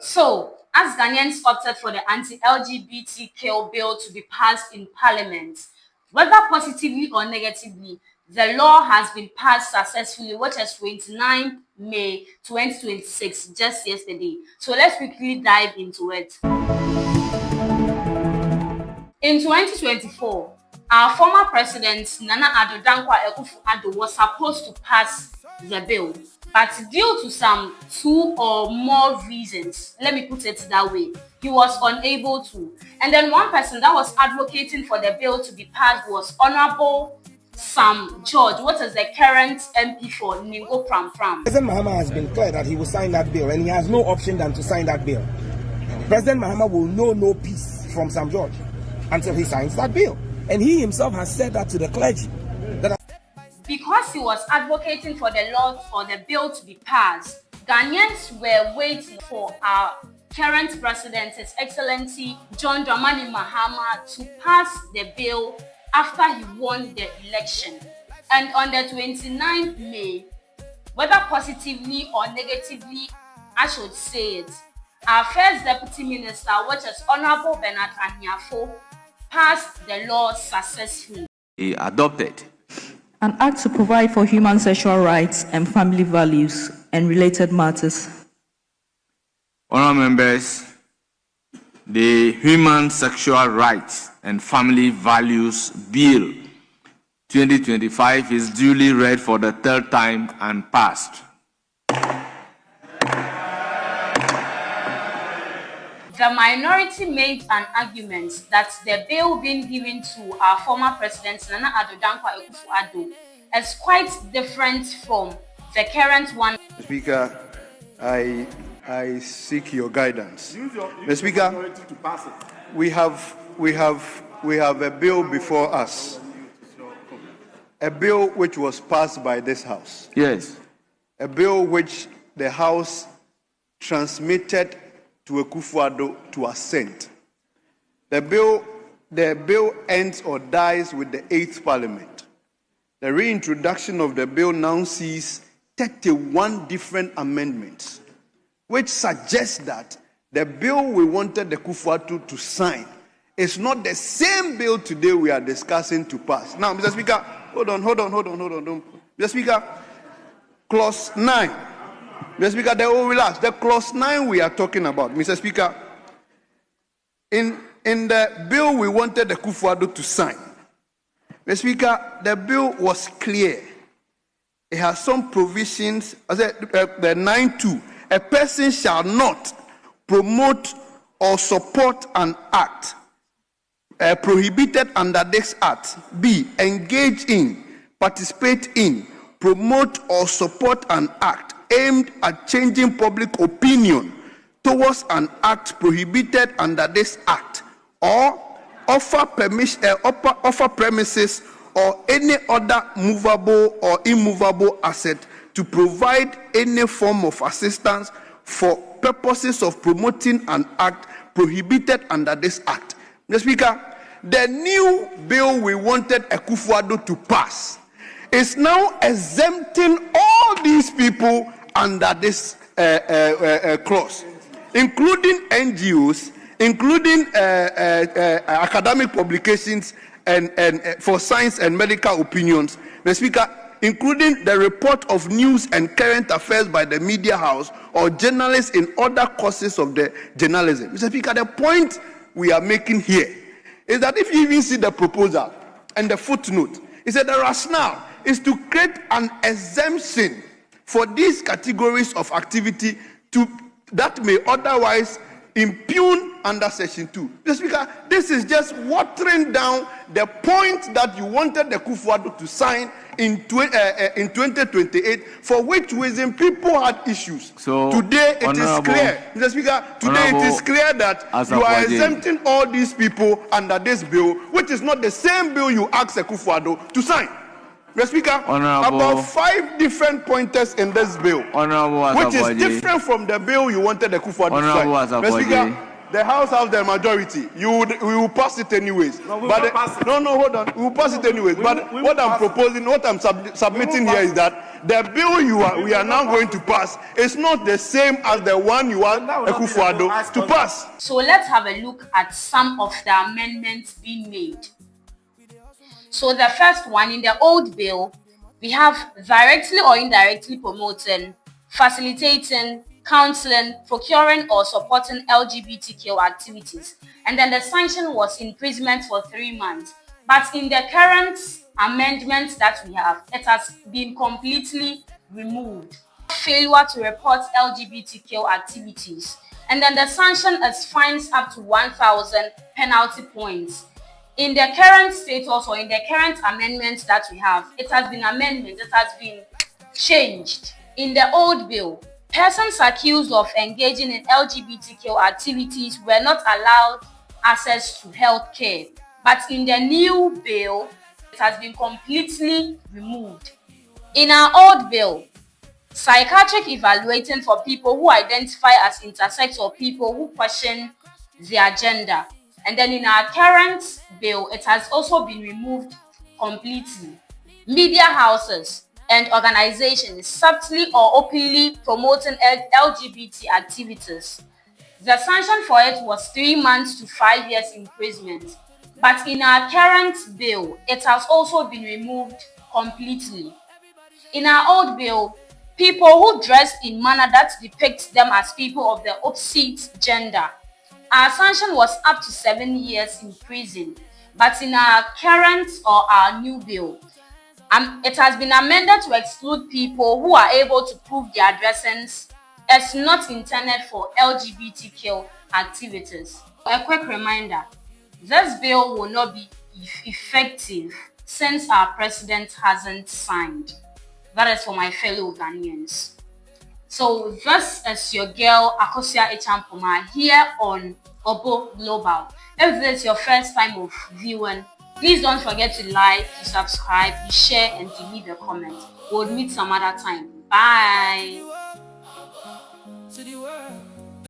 So, as Ghanaians opted for the anti-LGBTQ bill to be passed in Parliament, whether positively or negatively, the law has been passed successfully, which is 29 May 2026, just yesterday. So let's quickly dive into it. In 2024, our former president, Nana Addo Dankwa Akufo-Addo, was supposed to pass the bill, but due to some two or more reasons, let me put it that way, he was unable to. And then one person that was advocating for the bill to be passed was Honorable Sam George, what is the current MP for Ningo Pram Pram. President Mahama has been clear that he will sign that bill, and he has no option than to sign that bill. President Mahama will know no peace from Sam George until he signs that bill. And he himself has said that to the clergy. Because he was advocating for the law for the bill to be passed, Ghanaians were waiting for our current president, His Excellency John Dramani Mahama, to pass the bill after he won the election. And on the 29th May, whether positively or negatively, I should say it, our first deputy minister, which is Honorable Bernard Anyafo, passed the law successfully. He adopted an act to provide for human sexual rights and family values and related matters. Honourable members, the Human Sexual Rights and Family Values Bill 2025 is duly read for the third time and passed. The minority made an argument that the bill being given to our former president, Nana Addo Dankwa Akufo-Addo, is quite different from the current one. Speaker, I seek your guidance. Mr. Speaker, we have a bill before us, a bill which was passed by this House. Yes. A bill which the House transmitted to Akufo-Addo to assent. The bill ends or dies with the 8th Parliament. The reintroduction of the bill now sees 31 different amendments, which suggests that the bill we wanted the Akufo-Addo to sign is not the same bill today we are discussing to pass. Now, Mr. Speaker, hold on. Mr. Speaker, clause 9. Mr. Speaker, they will relax. The clause 9 we are talking about, Mr. Speaker, in the bill we wanted the Akufo-Addo to sign, Mr. Speaker, the bill was clear. It has some provisions. I said the 9.2. A person shall not promote or support an act prohibited under this act. B. Engage in, participate in, promote or support an act aimed at changing public opinion towards an act prohibited under this act, or offer premises or any other movable or immovable asset to provide any form of assistance for purposes of promoting an act prohibited under this act. Mr. Speaker, the new bill we wanted Akufo-Addo to pass is now exempting all these people under this clause, including NGOs, including academic publications and for science and medical opinions, Mr. Speaker, including the report of news and current affairs by the media house or journalists in other courses of the journalism. Mr. Speaker, the point we are making here is that if you even see the proposal and the footnote, it said the rationale is to create an exemption for these categories of activity that may otherwise impugn under Section 2. Mr. Speaker, this is just watering down the point that you wanted the Akufo-Addo to sign in 2028, for which reason people had issues. So, today it is clear, Mr. Speaker, today it is clear that you are exempting all these people under this bill, which is not the same bill you asked Akufo-Addo to sign. Mr. Speaker, about 5 different pointers in this bill, which is different from the bill you wanted the Akufo-Addo to sign. Mr. Speaker, The House has the majority. We will pass it anyways. No, we will pass it. No, hold on. We will pass it anyways. But what I'm proposing, what I'm submitting here is that the bill we are now going to pass is not the same as the one you want Akufo-Addo to pass. So let's have a look at some of the amendments being made. So the first one, in the old bill, we have directly or indirectly promoting, facilitating, counseling, procuring or supporting LGBTQ activities. And then the sanction was imprisonment for 3 months. But in the current amendment that we have, it has been completely removed. Failure to report LGBTQ activities. And then the sanction is fines up to 1,000 penalty points. In the current status or in the current amendment that we have, it has been changed. In the old bill, persons accused of engaging in LGBTQ activities were not allowed access to health care. But in the new bill, it has been completely removed. In our old bill, psychiatric evaluating for people who identify as intersex or people who question their gender. And then in our current bill, it has also been removed completely. Media houses and organizations subtly or openly promoting LGBT activities. The sanction for it was 3 months to 5 years imprisonment. But in our current bill, it has also been removed completely. In our old bill, people who dress in manner that depicts them as people of the opposite gender, our sanction was up to 7 years in prison. But in our current or our new bill, it has been amended to exclude people who are able to prove their dressings as not intended for LGBTQ activities. A quick reminder, this bill will not be effective since our president hasn't signed. That is for my fellow Ghanaians. So this is your girl Akosia Echampoma here on Obo Global. If this is your first time of viewing, please don't forget to like, to subscribe, to share, and to leave a comment. We'll meet some other time. Bye.